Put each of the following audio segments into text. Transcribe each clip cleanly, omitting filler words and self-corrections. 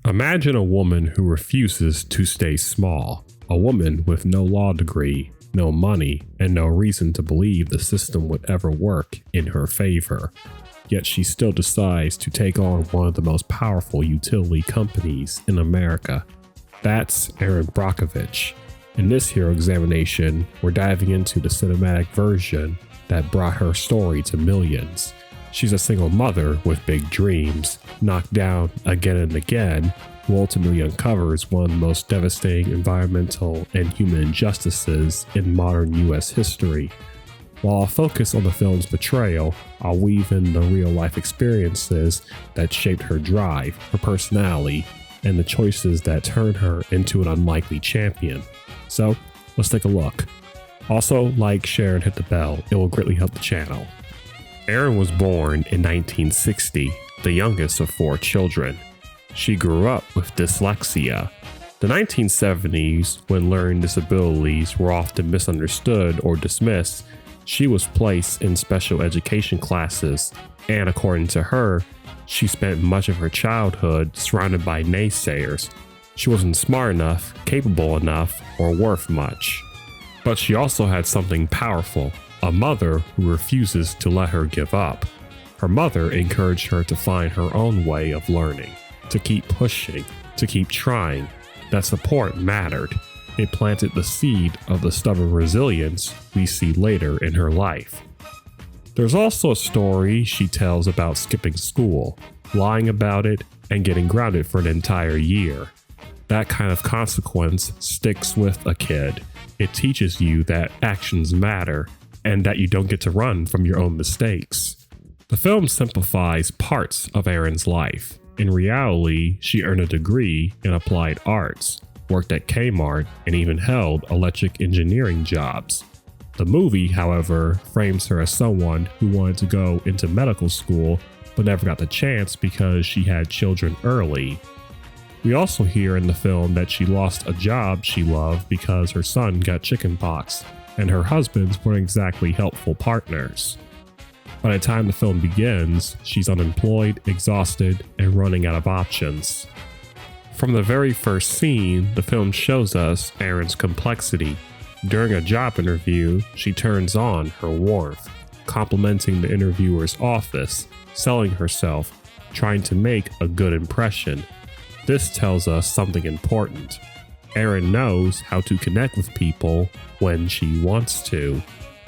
Imagine a woman who refuses to stay small, a woman with no law degree, no money, and no reason to believe the system would ever work in her favor. Yet she still decides to take on one of the most powerful utility companies in America. That's Erin Brockovich. In this hero examination, we're diving into the cinematic version that brought her story to millions. She's a single mother with big dreams, knocked down again and again, who ultimately uncovers one of the most devastating environmental and human injustices in modern US history. While I'll focus on the film's portrayal, I'll weave in the real-life experiences that shaped her drive, her personality, and the choices that turned her into an unlikely champion. So, let's take a look. Also, like, share, and hit the bell. It will greatly help the channel. Erin was born in 1960, the youngest of 4 children. She grew up with dyslexia. The 1970s, when learning disabilities were often misunderstood or dismissed, she was placed in special education classes, and according to her, she spent much of her childhood surrounded by naysayers. She wasn't smart enough, capable enough, or worth much. But she also had something powerful, a mother who refuses to let her give up. Her mother encouraged her to find her own way of learning, to keep pushing, to keep trying. That support mattered. It planted the seed of the stubborn resilience we see later in her life. There's also a story she tells about skipping school, lying about it, and getting grounded for an entire year. That kind of consequence sticks with a kid. It teaches you that actions matter, and that you don't get to run from your own mistakes. The film simplifies parts of Erin's life. In reality, she earned a degree in applied arts, worked at Kmart, and even held electric engineering jobs. The movie, however, frames her as someone who wanted to go into medical school but never got the chance because she had children early. We also hear in the film that she lost a job she loved because her son got chickenpox, and her husbands weren't exactly helpful partners. By the time the film begins, she's unemployed, exhausted, and running out of options. From the very first scene, the film shows us Erin's complexity. During a job interview, she turns on her warmth, complimenting the interviewer's office, selling herself, trying to make a good impression. This tells us something important. Erin knows how to connect with people when she wants to.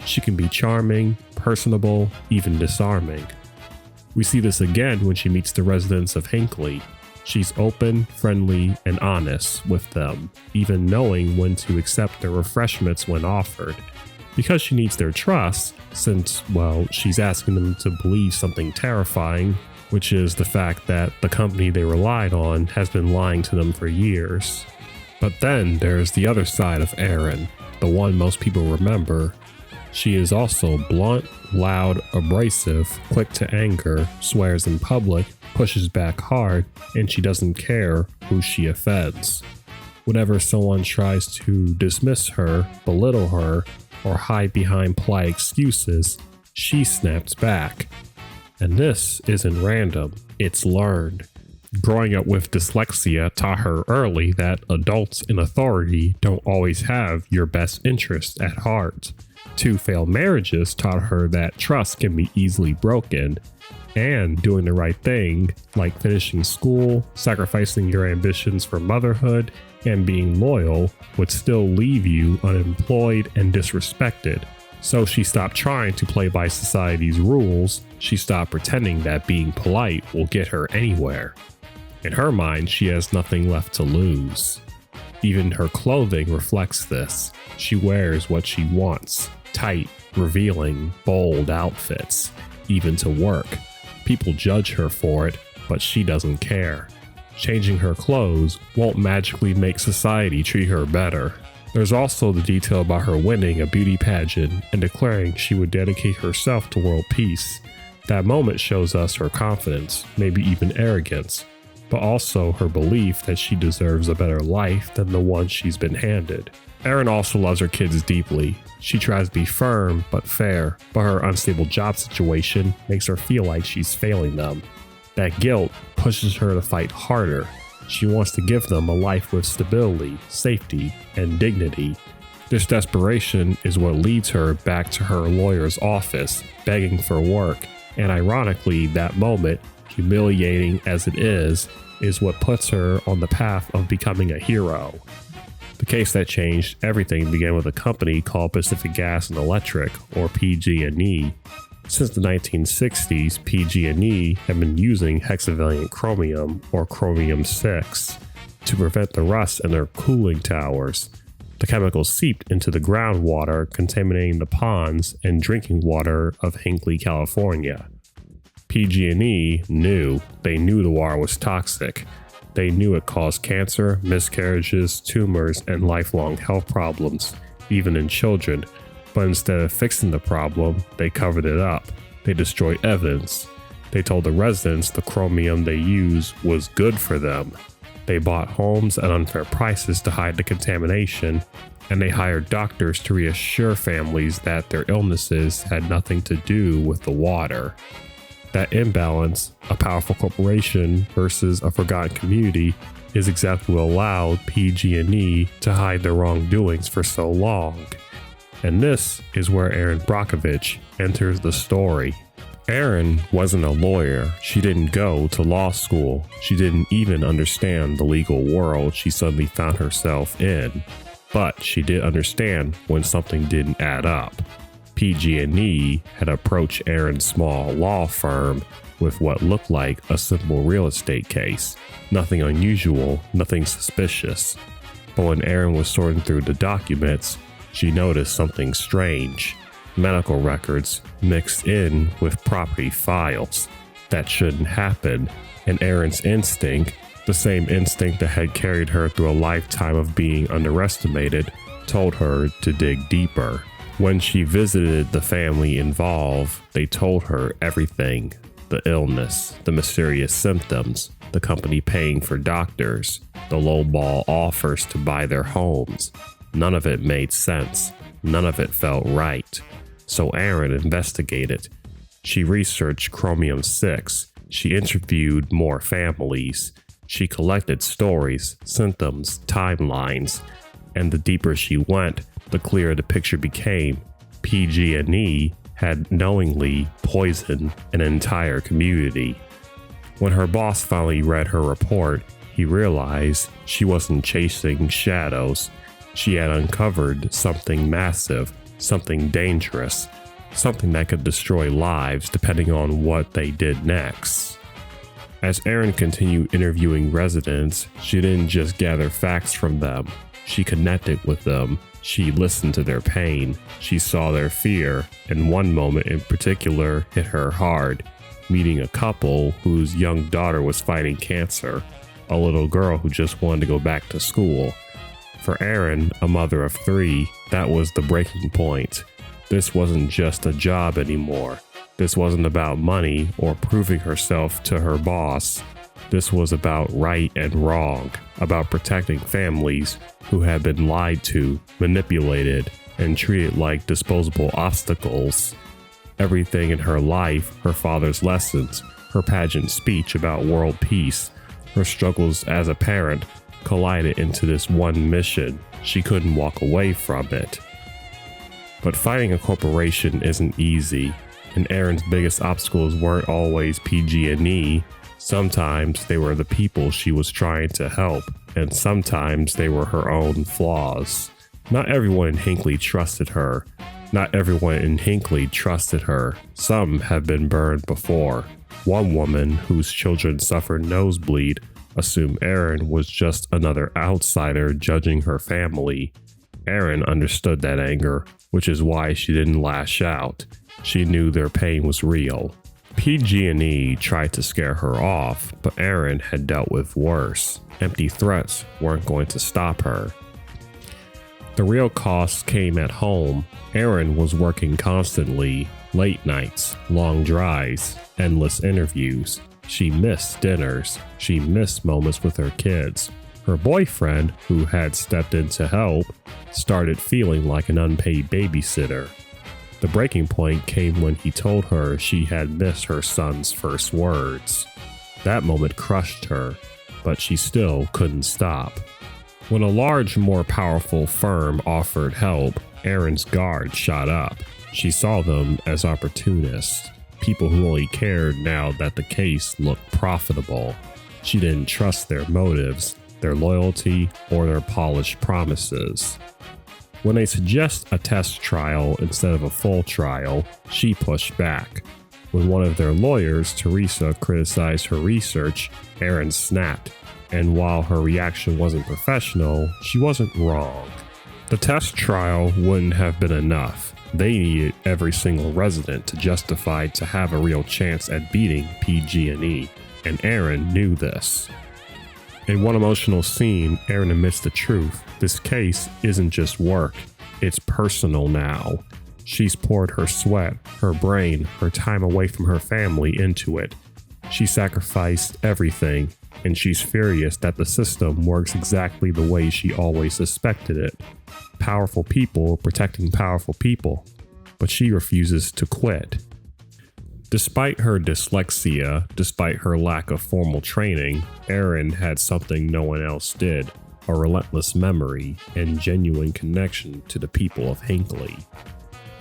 She can be charming, personable, even disarming. We see this again when she meets the residents of Hinckley. She's open, friendly, and honest with them, even knowing when to accept their refreshments when offered. Because she needs their trust, since, well, she's asking them to believe something terrifying, which is the fact that the company they relied on has been lying to them for years. But then there's the other side of Erin, the one most people remember. She is also blunt, loud, abrasive, quick to anger, swears in public, pushes back hard, and she doesn't care who she offends. Whenever someone tries to dismiss her, belittle her, or hide behind polite excuses, she snaps back. And this isn't random, it's learned. Growing up with dyslexia taught her early that adults in authority don't always have your best interests at heart. 2 failed marriages taught her that trust can be easily broken, and doing the right thing, like finishing school, sacrificing your ambitions for motherhood, and being loyal, would still leave you unemployed and disrespected. So she stopped trying to play by society's rules. She stopped pretending that being polite will get her anywhere. In her mind, she has nothing left to lose. Even her clothing reflects this. She wears what she wants, tight, revealing, bold outfits, even to work. People judge her for it, but she doesn't care. Changing her clothes won't magically make society treat her better. There's also the detail about her winning a beauty pageant and declaring she would dedicate herself to world peace. That moment shows us her confidence, maybe even arrogance, but also her belief that she deserves a better life than the one she's been handed. Erin also loves her kids deeply. She tries to be firm but fair, but her unstable job situation makes her feel like she's failing them. That guilt pushes her to fight harder. She wants to give them a life with stability, safety, and dignity. This desperation is what leads her back to her lawyer's office, begging for work, and ironically, that moment, humiliating as it is what puts her on the path of becoming a hero. The case that changed everything began with a company called Pacific Gas and Electric, or PG&E. Since the 1960s, PG&E had been using hexavalent chromium, or chromium-6, to prevent the rust in their cooling towers. The chemicals seeped into the groundwater, contaminating the ponds and drinking water of Hinckley, California. PG&E knew. They knew the water was toxic. They knew it caused cancer, miscarriages, tumors, and lifelong health problems, even in children. But instead of fixing the problem, they covered it up. They destroyed evidence. They told the residents the chromium they used was good for them. They bought homes at unfair prices to hide the contamination, and they hired doctors to reassure families that their illnesses had nothing to do with the water. That imbalance, a powerful corporation versus a forgotten community, is exactly what allowed PG&E to hide their wrongdoings for so long. And this is where Erin Brockovich enters the story. Erin wasn't a lawyer. She didn't go to law school. She didn't even understand the legal world she suddenly found herself in. But she did understand when something didn't add up. PG&E had approached Erin's small law firm with what looked like a simple real estate case. Nothing unusual, nothing suspicious. But when Erin was sorting through the documents, she noticed something strange. Medical records mixed in with property files. That shouldn't happen. And Erin's instinct, the same instinct that had carried her through a lifetime of being underestimated, told her to dig deeper. When she visited the family involved, they told her everything. The illness, the mysterious symptoms, the company paying for doctors, the lowball offers to buy their homes. None of it made sense. None of it felt right. So Erin investigated. She researched chromium-6. She interviewed more families. She collected stories, symptoms, timelines. And the deeper she went, the clearer the picture became. PG&E had knowingly poisoned an entire community. When her boss finally read her report, he realized she wasn't chasing shadows. She had uncovered something massive, something dangerous, something that could destroy lives depending on what they did next. As Erin continued interviewing residents, she didn't just gather facts from them. She connected with them. She listened to their pain. She saw their fear, and one moment in particular hit her hard, meeting a couple whose young daughter was fighting cancer, a little girl who just wanted to go back to school. For Erin, a mother of 3, that was the breaking point. This wasn't just a job anymore. This wasn't about money or proving herself to her boss. This was about right and wrong, about protecting families who had been lied to, manipulated, and treated like disposable obstacles. Everything in her life, her father's lessons, her pageant speech about world peace, her struggles as a parent, collided into this one mission. She couldn't walk away from it. But fighting a corporation isn't easy, and Erin's biggest obstacles weren't always PG&E. Sometimes they were the people she was trying to help, and sometimes they were her own flaws. Not everyone in Hinckley trusted her. Not everyone in Hinckley trusted her. Some have been burned before. One woman whose children suffered nosebleed assumed Erin was just another outsider judging her family. Erin understood that anger, which is why she didn't lash out. She knew their pain was real. PG&E tried to scare her off, but Erin had dealt with worse. Empty threats weren't going to stop her. The real cost came at home. Erin was working constantly, late nights, long drives, endless interviews. She missed dinners. She missed moments with her kids. Her boyfriend, who had stepped in to help, started feeling like an unpaid babysitter. The breaking point came when he told her she had missed her son's first words. That moment crushed her. but she still couldn't stop. When a large, more powerful firm offered help, Erin's guard shot up. She saw them as opportunists, people who only cared now that the case looked profitable. She didn't trust their motives, their loyalty, or their polished promises. When they suggest a test trial instead of a full trial, she pushed back. When one of their lawyers, Teresa, criticized her research, Erin snapped. And while her reaction wasn't professional, she wasn't wrong. The test trial wouldn't have been enough. They needed every single resident to justify to have a real chance at beating PG&E, and Erin knew this. In one emotional scene, Erin admits the truth. This case isn't just work, it's personal now. She's poured her sweat, her brain, her time away from her family into it. She sacrificed everything, and she's furious that the system works exactly the way she always suspected it. Powerful people protecting powerful people, but she refuses to quit. Despite her dyslexia, despite her lack of formal training, Erin had something no one else did, a relentless memory and genuine connection to the people of Hinckley.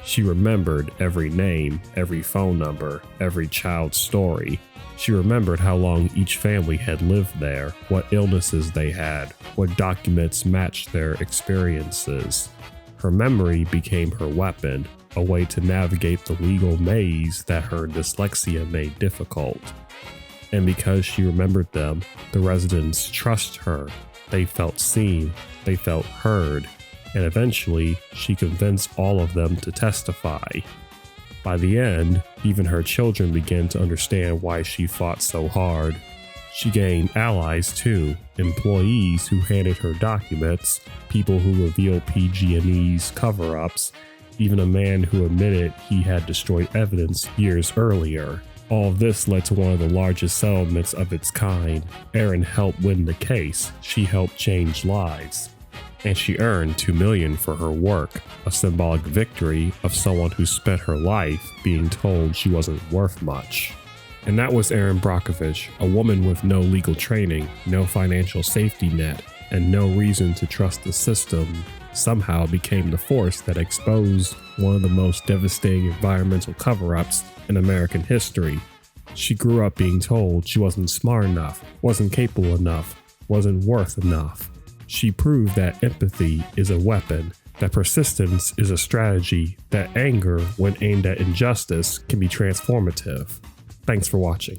She remembered every name, every phone number, every child's story. She remembered how long each family had lived there, what illnesses they had, what documents matched their experiences. Her memory became her weapon, a way to navigate the legal maze that her dyslexia made difficult. And because she remembered them, the residents trust her. They felt seen, they felt heard, and eventually she convinced all of them to testify. By the end, even her children began to understand why she fought so hard. She gained allies too, employees who handed her documents, people who revealed PG&E's cover-ups, even a man who admitted he had destroyed evidence years earlier. All of this led to one of the largest settlements of its kind. Erin helped win the case. She helped change lives. And she earned $2 million for her work, a symbolic victory of someone who spent her life being told she wasn't worth much. And that was Erin Brockovich, a woman with no legal training, no financial safety net, and no reason to trust the system, somehow became the force that exposed one of the most devastating environmental cover-ups in American history. She grew up being told she wasn't smart enough, wasn't capable enough, wasn't worth enough. She proved that empathy is a weapon, that persistence is a strategy, that anger, when aimed at injustice, can be transformative. Thanks for watching.